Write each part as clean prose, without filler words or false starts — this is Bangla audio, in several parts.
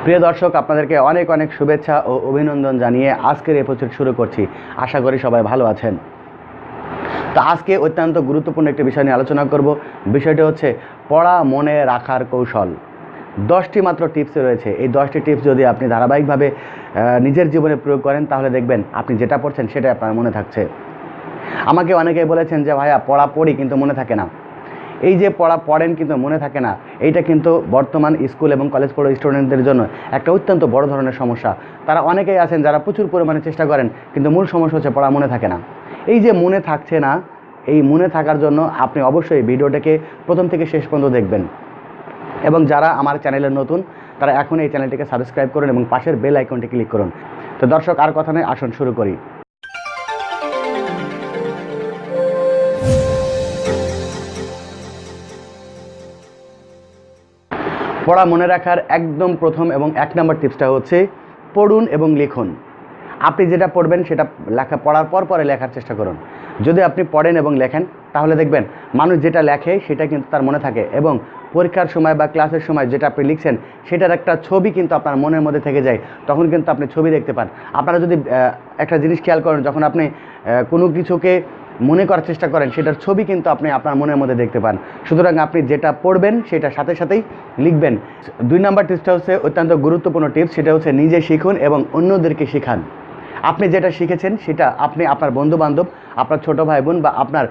প্রিয় দর্শক, আপনাদেরকে অনেক অনেক শুভেচ্ছা ও অভিনন্দন জানিয়ে আজকের এপিসোড শুরু করছি। আশা করি সবাই ভালো আছেন। তো আজকে অত্যন্ত গুরুত্বপূর্ণ একটি বিষয় নিয়ে আলোচনা করব। বিষয়টি হচ্ছে পড়া মনে রাখার কৌশল। 10টি মাত্র টিপস রয়েছে। এই 10টি টিপস যদি আপনি ধারাবাহিকভাবে নিজের জীবনে প্রয়োগ করেন, তাহলে দেখবেন আপনি যেটা পড়ছেন সেটাই আপনার মনে থাকছে। আমাকে অনেকেই বলেছেন যে ভাইয়া পড়া পড়ি কিন্তু মনে থাকে না। এই যে পড়া পড়েন কিন্তু মনে থাকে না, এইটা কিন্তু বর্তমান স্কুল এবং কলেজ পড়ুয়া স্টুডেন্টদের জন্য একটা অত্যন্ত বড় ধরনের সমস্যা। তারা অনেকেই আছেন যারা প্রচুর পরিমাণে চেষ্টা করেন, কিন্তু মূল সমস্যা হচ্ছে পড়া মনে থাকে না। এই যে মনে থাকছে না, এই মনে থাকার জন্য আপনি অবশ্যই ভিডিওটাকে প্রথম থেকে শেষ পর্যন্ত দেখবেন। এবং যারা আমার চ্যানেলে নতুন, তারা এখন এই চ্যানেলটিকে সাবস্ক্রাইব করুন এবং পাশের বেল আইকনটি ক্লিক করুন। তো দর্শক, আর কথা নয়, আসুন শুরু করি। পড়া মনে রাখার একদম প্রথম এবং 1 নম্বর টিপসটা হচ্ছে পড়ুন এবং লিখুন। আপনি যেটা পড়বেন সেটা পড়ার পরে লেখার চেষ্টা করুন। যদি আপনি পড়েন এবং লেখেন, তাহলে দেখবেন মানুষ যেটা লেখে সেটা কিন্তু তার মনে থাকে, এবং পরীক্ষার সময় বা ক্লাসের সময় যেটা আপনি লিখছেন সেটার একটা ছবি কিন্তু আপনার মনের মধ্যে থেকে যায়। তখন কিন্তু আপনি ছবি দেখতে পান। আপনারা যদি একটা জিনিস খেয়াল করেন, যখন আপনি কোনো কিছুকে মনে করার চেষ্টা করেন, সেটার ছবি কিন্তু আপনি আপনার মনের মধ্যে দেখতে পান। সুতরাং আপনি যেটা পড়বেন সেটার সাথে সাথেই লিখবেন। 2 নম্বর টিপসটা হচ্ছে অত্যন্ত গুরুত্বপূর্ণ টিপস। সেটা হচ্ছে নিজে শিখুন এবং অন্যদেরকে শেখান। আপনি যেটা শিখেছেন সেটা আপনি আপনার বন্ধুবান্ধব, আপনার ছোটো ভাই বোন বা আপনার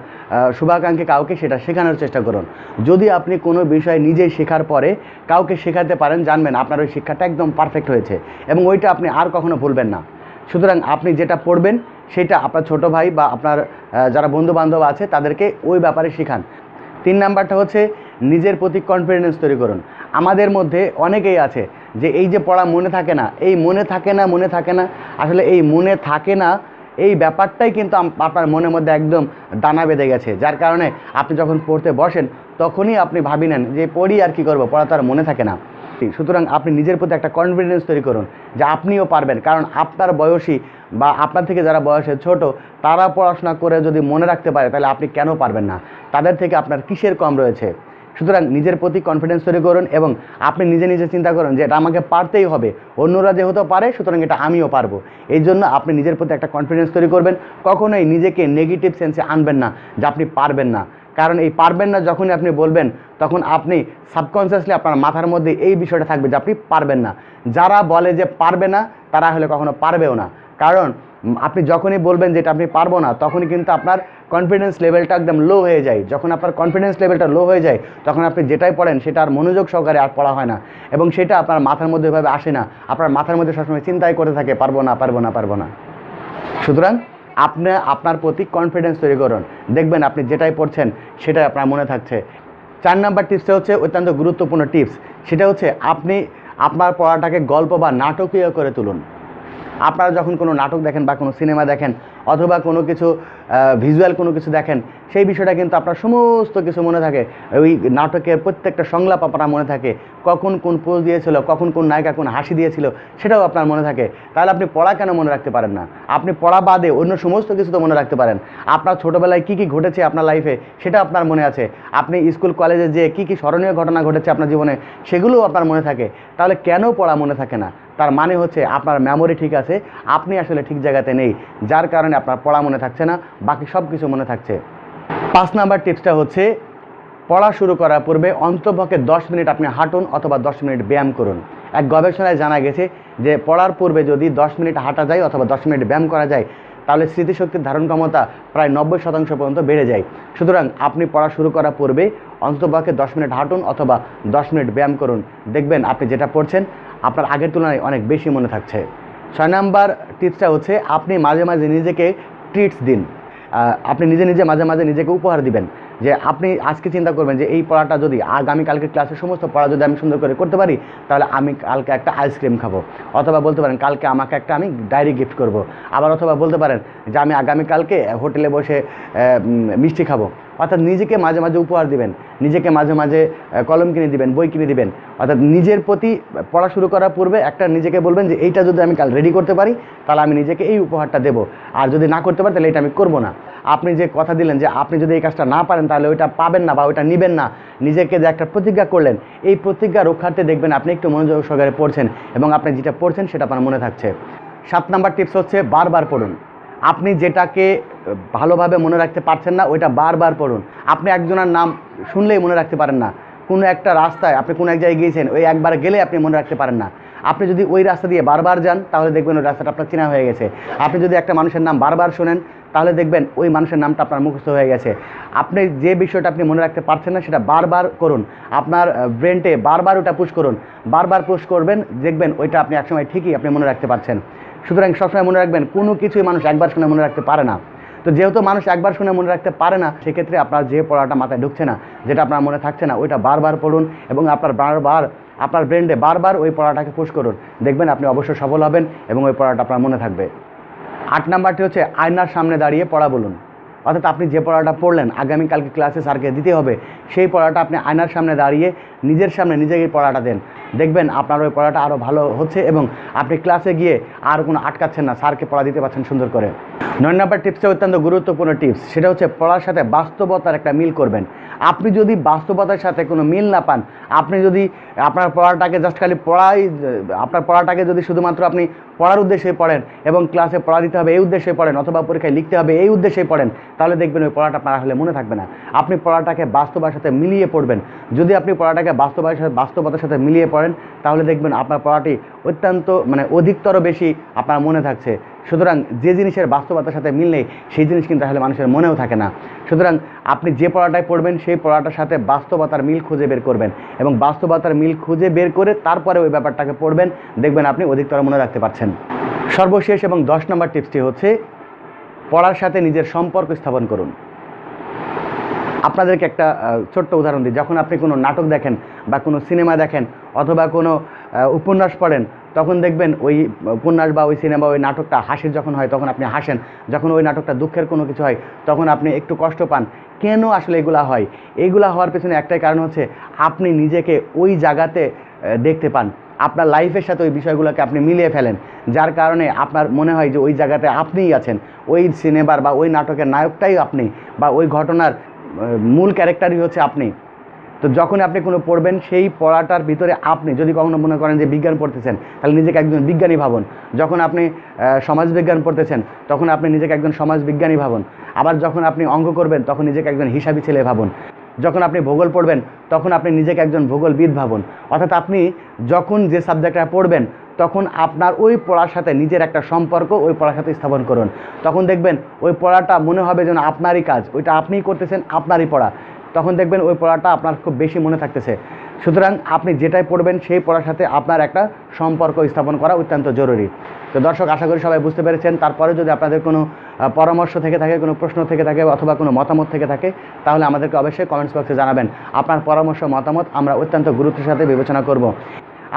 শুভাকাঙ্ক্ষী কাউকে সেটা শেখানোর চেষ্টা করুন। যদি আপনি কোনো বিষয় নিজেই শেখার পরে কাউকে শেখাতে পারেন, জানবেন আপনার ওই শিক্ষাটা একদম পারফেক্ট হয়েছে এবং ওইটা আপনি আর কখনো ভুলবেন না। সুতরাং আপনি যেটা পড়বেন সেটা আপনার ছোটো ভাই বা আপনার যারা বন্ধুবান্ধব আছে তাদেরকে ওই ব্যাপারে শেখান। 3 নাম্বারটা হচ্ছে নিজের প্রতি কনফিডেন্স তৈরি করুন। আমাদের মধ্যে অনেকেই আছে যে এই যে পড়া মনে থাকে না, এই মনে থাকে না, আসলে এই মনে থাকে না এই ব্যাপারটাই কিন্তু আপনার মনের মধ্যে একদম দানা বেঁধে গেছে, যার কারণে আপনি যখন পড়তে বসেন তখনই আপনি ভাবি নেন যে পড়ি আর কি করব, পড়া তো আর মনে থাকে না। সুতরাং আপনি নিজের প্রতি একটা কনফিডেন্স তৈরি করুন যে আপনিও পারবেন, কারণ আপনার বয়সী বা আপনার থেকে যারা বয়সে ছোট, তারা পড়াশোনা করে যদি মনে রাখতে পারে, তাহলে আপনি কেন পারবেন না? তাদের থেকে আপনার কিসের কম রয়েছে? সুতরাং নিজের প্রতি কনফিডেন্স তৈরি করুন এবং আপনি নিজে নিজে চিন্তা করুন যে এটা আমাকে পারতেই হবে, অন্যরা যেহেতু পারে সুতরাং এটা আমিও পারবো। এই জন্য আপনি নিজের প্রতি একটা কনফিডেন্স তৈরি করবেন। কখনোই নিজেকে নেগেটিভ সেন্সে আনবেন না যে আপনি পারবেন না, কারণ এই পারবেন না যখনই আপনি বলবেন, তখন আপনি সাবকনসিয়াসলি আপনার মাথার মধ্যে এই বিষয়টা থাকবে যে আপনি পারবেন না। যারা বলে যে পারবে না, তারা হলে কখনো পারবেও না, কারণ আপনি যখনই বলবেন যে এটা আপনি পারবো না, তখনই কিন্তু আপনার কনফিডেন্স লেভেলটা একদম লো হয়ে যায়। যখন আপনার কনফিডেন্স লেভেলটা লো হয়ে যায়, তখন আপনি যেটাই পড়েন সেটা আর মনোযোগ সহকারে আর পড়া হয় না এবং সেটা আপনার মাথার মধ্যে এভাবে আসে না। আপনার মাথার মধ্যে সবসময় চিন্তাই করতে থাকে পারবো না। সুতরাং আপনি আপনার প্রতি কনফিডেন্স তৈরি করুন, দেখবেন আপনি যেটাই পড়ছেন সেটাই আপনার মনে থাকছে। 4 নাম্বার টিপসটা হচ্ছে অত্যন্ত গুরুত্বপূর্ণ টিপস। সেটা হচ্ছে আপনি আপনার পড়াটাকে গল্প বা নাটকীয় করে তুলুন। আপনারা যখন কোনো নাটক দেখেন বা কোনো সিনেমা দেখেন অথবা কোনো কিছু ভিজুয়াল কোনো কিছু দেখেন, সেই বিষয়টা কিন্তু আপনার সমস্ত কিছু মনে থাকে। ওই নাটকের প্রত্যেকটা সংলাপ আপনার মনে থাকে, কখন কোন পোজ দিয়েছিল, কখন কোন নায়িকা কোন হাসি দিয়েছিল, সেটাও আপনার মনে থাকে। তাহলে আপনি পড়া কেন মনে রাখতে পারেন না? আপনি পড়া বাদে অন্য সমস্ত কিছু তো মনে রাখতে পারেন। আপনার ছোটোবেলায় কী কী ঘটেছে আপনার লাইফে সেটা আপনার মনে আছে। আপনি স্কুল কলেজে যে কী কী স্মরণীয় ঘটনা ঘটেছে আপনার জীবনে, সেগুলোও আপনার মনে থাকে। তাহলে কেন পড়া মনে থাকে না? তার মানে হচ্ছে আপনার মেমোরি ঠিক আছে, আপনি আসলে ঠিক জায়গাতে নেই, যার কারণে আপনার পড়া মনে থাকছে না, বাকি সব কিছু মনে থাকছে। 5 নাম্বার টিপসটা হচ্ছে পড়া শুরু করার পূর্বে অন্ততপক্ষে 10 মিনিট আপনি হাঁটুন অথবা 10 মিনিট ব্যায়াম করুন। এক গবেষণায় জানা গেছে যে পড়ার পূর্বে যদি 10 মিনিট হাঁটা যায় অথবা 10 মিনিট ব্যায়াম করা যায়, তাহলে স্মৃতিশক্তির ধারণ ক্ষমতা প্রায় 90% পর্যন্ত বেড়ে যায়। সুতরাং আপনি পড়া শুরু করার পূর্বে অন্ততপক্ষে 10 মিনিট হাঁটুন অথবা 10 মিনিট ব্যায়াম করুন, দেখবেন আপনি যেটা পড়ছেন আপনার আগের তুলনায় অনেক বেশি মনে থাকছে। 6 নাম্বার টিপসটা হচ্ছে আপনি মাঝে মাঝে নিজেকে ট্রিটস দিন। আপনি নিজে মাঝে নিজেকে উপহার দিবেন। যে আপনি আজকে চিন্তা করবেন যে এই পড়াটা যদি আগামীকালকে ক্লাসের সমস্ত পড়া যদি আমি সুন্দর করে করতে পারি, তাহলে আমি কালকে একটা আইসক্রিম খাবো। অথবা বলতে পারেন কালকে আমাকে একটা আমি ডায়েরি গিফট করব। আবার অথবা বলতে পারেন যে আমি আগামীকালকে হোটেলে বসে মিষ্টি খাবো। অর্থাৎ নিজেকে মাঝে মাঝে উপহার দিবেন, নিজেকে মাঝে মাঝে কলম কিনে দিবেন, বই কিনে দিবেন। অর্থাৎ নিজের প্রতি পড়া শুরু করার পূর্বে একটা নিজেকে বলবেন যে এইটা যদি আমি কাল রেডি করতে পারি তাহলে আমি নিজেকে এই উপহারটা দেবো, আর যদি না করতে পারি তাহলে এটা আমি করবো না। আপনি যে কথা দিলেন যে আপনি যদি এই কাজটা না পারেন তাহলে ওইটা পাবেন না বা ওইটা নেবেন না, নিজেকে যে একটা প্রতিজ্ঞা করলেন, এই প্রতিজ্ঞা রক্ষার্থে দেখবেন আপনি একটু মনোযোগ সহকারে পড়ছেন এবং আপনি যেটা পড়ছেন সেটা আপনার মনে থাকছে। 7 নাম্বার টিপস হচ্ছে বারবার পড়ুন। আপনি যেটাকে ভালোভাবে মনে রাখতে পারছেন না ওইটা বারবার পড়ুন। আপনি একজনের নাম শুনলেই মনে রাখতে পারেন না, কোনো একটা রাস্তায় আপনি কোনো এক জায়গায় গিয়েছেন, ওই একবার গেলে আপনি মনে রাখতে পারেন না। আপনি যদি ওই রাস্তা দিয়ে বারবার যান তাহলে দেখবেন ওই রাস্তাটা আপনার চেনা হয়ে গেছে। আপনি যদি একটা মানুষের নাম বারবার শোনেন তাহলে দেখবেন ওই মানুষের নামটা আপনার মুখস্থ হয়ে গেছে। আপনি যে বিষয়টা আপনি মনে রাখতে পারছেন না সেটা বারবার করুন, আপনার ব্রেনটে বারবার ওটা পুশ করুন, বারবার পুশ করবেন, দেখবেন ওইটা আপনি একসময় ঠিকই আপনি মনে রাখতে পারছেন। সুতরাং সবসময় মনে রাখবেন কোনো কিছুই মানুষ একবার শুনে মনে রাখতে পারে না। তো যেহেতু মানুষ একবার শুনে মনে রাখতে পারে না, সেক্ষেত্রে আপনার যে পড়াটা মাথায় ঢুকছে না, যেটা আপনার মনে থাকছে না, ওইটা বারবার পড়ুন এবং আপনার ব্রেনে বারবার ওই পড়াটাকে পুশ করুন, দেখবেন আপনি অবশ্যই সফল হবেন এবং ওই পড়াটা আপনার মনে থাকবে। 8 নাম্বারটি হচ্ছে আয়নার সামনে দাঁড়িয়ে পড়া বলুন। অর্থাৎ আপনি যে পড়াটা পড়লেন আগামীকালকে ক্লাসে স্যারকে দিতে হবে, সেই পড়াটা আপনি আয়নার সামনে দাঁড়িয়ে নিজের সামনে নিজেকে পড়াটা দেন, দেখবেন আপনার ওই পড়াটা আরও ভালো হচ্ছে এবং আপনি ক্লাসে গিয়ে আর কোনো আটকাচ্ছেন না, স্যারকে পড়া দিতে পারছেন সুন্দর করে। 9 নাম্বার টিপসটা অত্যন্ত গুরুত্বপূর্ণ টিপস, সেটা হচ্ছে পড়ার সাথে বাস্তবতার একটা মিল করবেন। আপনি যদি বাস্তবতার সাথে কোনো মিল না পান, আপনি যদি আপনার পড়াটাকে জাস্ট খালি আপনার পড়াটাকে যদি শুধুমাত্র আপনি পড়ার উদ্দেশ্যে পড়েন এবং ক্লাসে পড়া দিতে হবে এই উদ্দেশ্যে পড়েন অথবা পরীক্ষায় লিখতে হবে এই উদ্দেশ্যে পড়েন, তাহলে দেখবেন ওই পড়াটা আপনার আসলে মনে থাকবে না। আপনি পড়াটাকে বাস্তবতার সাথে মিলিয়ে পড়বেন। যদি আপনি পড়াটাকে বাস্তবতার সাথে মিলিয়ে পড়েন তাহলে দেখবেন আপনার পড়াটি অত্যন্ত অধিকতর বেশি আপনার মনে থাকছে। সুতরাং যে জিনিসের বাস্তবতার সাথে মিল নেই সেই জিনিস কিন্তু আসলে মানুষের মনেও থাকে না। সুতরাং আপনি যে পড়াটাই পড়বেন সেই পড়াটার সাথে বাস্তবতার মিল খুঁজে বের করবেন এবং বাস্তবতার মিল খুঁজে বের করে তারপরে ওই ব্যাপারটাকে পড়বেন, দেখবেন আপনি অধিকতর মনে রাখতে পারছেন। সর্বশেষ এবং 10 নম্বর টিপসটি হচ্ছে পড়ার সাথে নিজের সম্পর্ক স্থাপন করুন। আপনাদেরকে একটা ছোট্ট উদাহরণ দিই, যখন আপনি কোনো নাটক দেখেন বা কোনো সিনেমা দেখেন অথবা কোনো উপন্যাস পড়েন, তখন দেখবেন ওই উপন্যাস বা ওই সিনেমা ওই নাটকটা হাসির যখন হয় তখন আপনি হাসেন, যখন ওই নাটকটা দুঃখের কোনো কিছু হয় তখন আপনি একটু কষ্ট পান। কেন আসলে এগুলা হয়? এইগুলা হওয়ার পেছনে একটাই কারণ হচ্ছে আপনি নিজেকে ওই জায়গাতে দেখতে পান, আপনার লাইফের সাথে ওই বিষয়গুলোকে আপনি মিলিয়ে ফেলেন, যার কারণে আপনার মনে হয় যে ওই জায়গাতে আপনিই আছেন, ওই সিনেমার বা ওই নাটকের নায়কটাই আপনি বা ওই ঘটনার মূল ক্যারেক্টারই হচ্ছে আপনি। তো যখন আপনি কোনো পড়বেন সেই পড়াটার ভিতরে আপনি যদি কখনো মনে করেন যে বিজ্ঞান পড়তেছেন তাহলে নিজেকে একজন বিজ্ঞানী ভাবুন, যখন আপনি সমাজবিজ্ঞান পড়তেছেন তখন আপনি নিজেকে একজন সমাজবিজ্ঞানী ভাবুন, আবার যখন আপনি অঙ্ক করবেন তখন নিজেকে একজন হিসাবী ছেলে ভাবুন, যখন আপনি ভূগোল পড়বেন তখন আপনি নিজেকে একজন ভূগোলবিদ ভাবুন। অর্থাৎ আপনি যখন যে সাবজেক্টটা পড়বেন তখন আপনার ওই পড়ার সাথে নিজের একটা সম্পর্ক ওই পড়ার সাথে স্থাপন করুন, তখন দেখবেন ওই পড়াটা মনে হবে যেন আপনারই কাজ, ওইটা আপনিই করতেছেন, আপনারই পড়া, তখন দেখবেন ওই পড়াটা আপনার খুব বেশি মনে থাকতেছে। সুতরাং আপনি যেটাই পড়বেন সেই পড়ার সাথে আপনার একটা সম্পর্ক স্থাপন করা অত্যন্ত জরুরি। তো দর্শক, আশা করি সবাই বুঝতে পেরেছেন। তারপরে যদি আপনাদের কোনো পরামর্শ থেকে থাকে, কোনো প্রশ্ন থেকে থাকে অথবা কোনো মতামত থেকে থাকে তাহলে আমাদেরকে অবশ্যই কমেন্টস বক্সে জানাবেন। আপনার পরামর্শ মতামত আমরা অত্যন্ত গুরুত্বের সাথে বিবেচনা করব।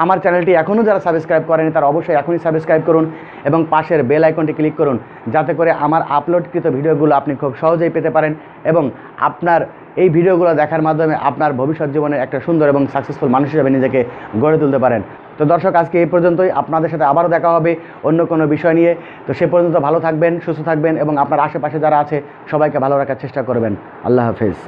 আমার চ্যানেলটি এখনও যারা সাবস্ক্রাইব করেনি তারা অবশ্যই এখনই সাবস্ক্রাইব করুন এবং পাশের বেল আইকনটি ক্লিক করুন, যাতে করে আমার আপলোডকৃত ভিডিওগুলো আপনি খুব সহজেই পেতে পারেন এবং আপনার এই ভিডিওগুলো দেখার মাধ্যমে আপনার ভবিষ্যৎ জীবনে একটা সুন্দর এবং সাকসেসফুল মানুষ হিসেবে নিজেকে গড়ে তুলতে পারেন। তো দর্শক, আজকে এই পর্যন্তই। আপনাদের সাথে আবারও দেখা হবে অন্য কোনো বিষয় নিয়ে। তো সে পর্যন্ত ভালো থাকবেন, সুস্থ থাকবেন এবং আপনার আশেপাশে যারা আছে সবাইকে ভালো রাখার চেষ্টা করবেন। আল্লাহ হাফেজ।